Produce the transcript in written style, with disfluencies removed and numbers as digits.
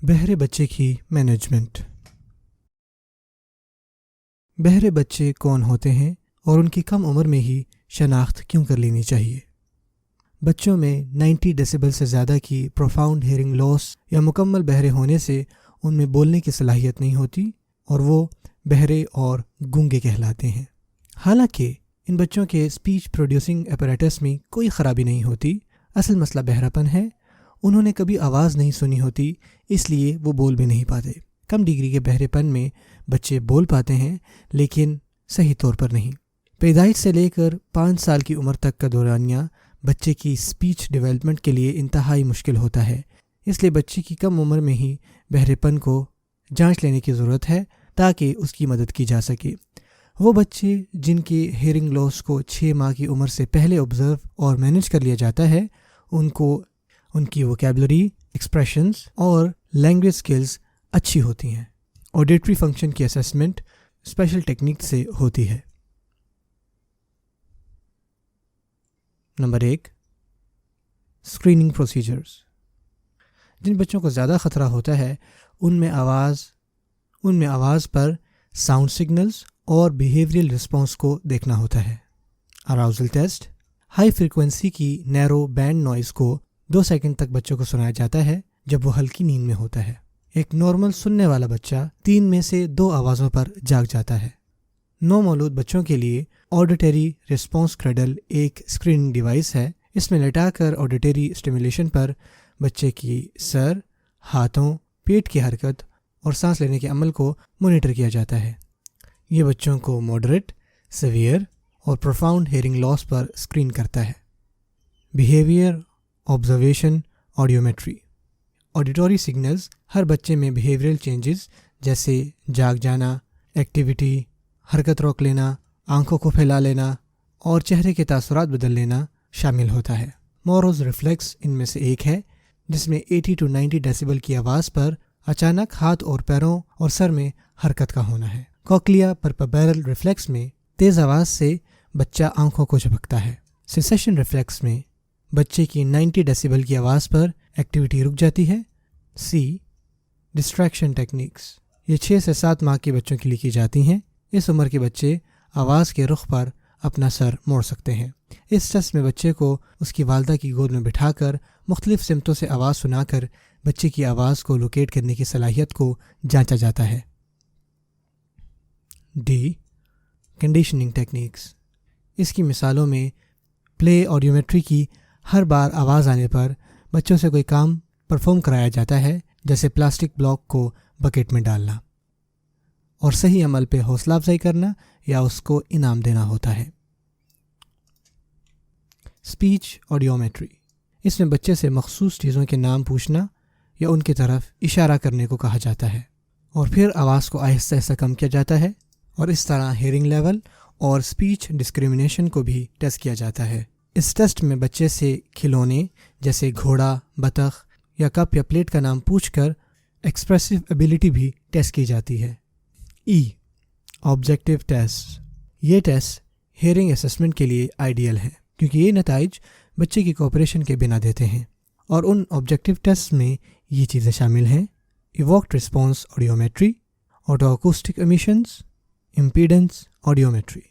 بہرے بچے کی مینجمنٹ۔ بہرے بچے کون ہوتے ہیں اور ان کی کم عمر میں ہی شناخت کیوں کر لینی چاہیے؟ بچوں میں 90 ڈیسیبل سے زیادہ کی پروفاؤنڈ ہیئرنگ لاس یا مکمل بہرے ہونے سے ان میں بولنے کی صلاحیت نہیں ہوتی اور وہ بہرے اور گونگے کہلاتے ہیں۔ حالانکہ ان بچوں کے اسپیچ پروڈیوسنگ اپیریٹس میں کوئی خرابی نہیں ہوتی، اصل مسئلہ بہراپن ہے۔ انہوں نے کبھی آواز نہیں سنی ہوتی، اس لیے وہ بول بھی نہیں پاتے۔ کم ڈگری کے بہرے پن میں بچے بول پاتے ہیں لیکن صحیح طور پر نہیں۔ پیدائش سے لے کر 5 سال کی عمر تک کا دورانیہ بچے کی اسپیچ ڈیولپمنٹ کے لیے انتہائی مشکل ہوتا ہے، اس لیے بچے کی کم عمر میں ہی بہرے پن کو جانچ لینے کی ضرورت ہے تاکہ اس کی مدد کی جا سکے۔ وہ بچے جن کی ہیئرنگ لاس کو 6 ماہ کی عمر سے پہلے آبزرو اور مینیج کر لیا جاتا ہے، ان کی ووکیبلری، ایکسپریشنز اور لینگویج سکلز اچھی ہوتی ہیں۔ آڈیٹری فنکشن کی اسیسمنٹ اسپیشل ٹیکنیک سے ہوتی ہے۔ Number 1، screening procedures. جن بچوں کو زیادہ خطرہ ہوتا ہے ان میں آواز پر ساؤنڈ سگنلز اور بیہیویئرل رسپانس کو دیکھنا ہوتا ہے۔ اراؤزل ٹیسٹ، ہائی فریکوینسی کی نیرو بینڈ نوائز کو 2 سیکنڈ تک بچوں کو سنایا جاتا ہے جب وہ ہلکی نیند میں ہوتا ہے۔ ایک نارمل سننے والا بچہ 3 میں سے 2 آوازوں پر جاگ جاتا ہے۔ نو مولود بچوں کے لیے آڈیٹری رسپانس کریڈل ایک اسکریننگ ڈیوائس ہے۔ اس میں لٹا کر آڈیٹری اسٹیمولیشن پر بچے کی سر، ہاتھوں، پیٹ کی حرکت اور سانس لینے کے عمل کو مانیٹر کیا جاتا ہے۔ یہ بچوں کو ماڈریٹ، سیویئر اور پروفاؤنڈ ہیئرنگ لاس پر اسکرین کرتا ہے۔ Behaviour observation audiometry. Auditory signals ہر بچے میں بیہیویئرل چینجز جیسے جاگ جانا، ایکٹیویٹی، حرکت روک لینا، آنکھوں کو پھیلا لینا اور چہرے کے تاثرات بدل لینا شامل ہوتا ہے۔ موروز ریفلیکس ان میں سے ایک ہے، جس میں 80 to 90 ڈیسیبل کی آواز پر اچانک ہاتھ اور پیروں اور سر میں حرکت کا ہونا ہے۔ کوکلیا پرپیبرل ریفلیکس میں تیز آواز سے بچہ آنکھوں کو جھپکتا ہے۔ سیسیشن ریفلیکس میں بچے کی 90 ڈیسیبل کی آواز پر ایکٹیویٹی رک جاتی ہے۔ ڈسٹریکشن ٹیکنیکس، یہ 6 سے 7 ماہ کے بچوں کے لیے کی جاتی ہیں۔ اس عمر کے بچے آواز کے رخ پر اپنا سر موڑ سکتے ہیں۔ اس ٹیسٹ میں بچے کو اس کی والدہ کی گود میں بٹھا کر مختلف سمتوں سے آواز سنا کر بچے کی آواز کو لوکیٹ کرنے کی صلاحیت کو جانچا جاتا ہے۔ کنڈیشننگ ٹیکنیکس، اس کی مثالوں میں پلے آڈیومیٹری کی ہر بار آواز آنے پر بچوں سے کوئی کام پرفارم کرایا جاتا ہے، جیسے پلاسٹک بلاک کو بکیٹ میں ڈالنا، اور صحیح عمل پہ حوصلہ افزائی کرنا یا اس کو انعام دینا ہوتا ہے۔ اسپیچ آڈیومیٹری، اس میں بچے سے مخصوص چیزوں کے نام پوچھنا یا ان کی طرف اشارہ کرنے کو کہا جاتا ہے، اور پھر آواز کو آہستہ آہستہ کم کیا جاتا ہے، اور اس طرح ہیئرنگ لیول اور اسپیچ ڈسکریمنیشن کو بھی ٹیسٹ کیا جاتا ہے۔ اس ٹیسٹ میں بچے سے کھلونے جیسے گھوڑا، بطخ یا کپ یا پلیٹ کا نام پوچھ کر ایکسپریسو ایبیلٹی بھی ٹیسٹ کی جاتی ہے۔ آبجیکٹیو ٹیسٹ، یہ ٹیسٹ ہیئرنگ اسیسمنٹ کے لیے آئیڈیل ہے کیونکہ یہ نتائج بچے کی کوآپریشن کے بنا دیتے ہیں، اور ان آبجیکٹیو ٹیسٹ میں یہ چیزیں شامل ہیں: evoked response audiometry, auto acoustic emissions, impedance آڈیومیٹری۔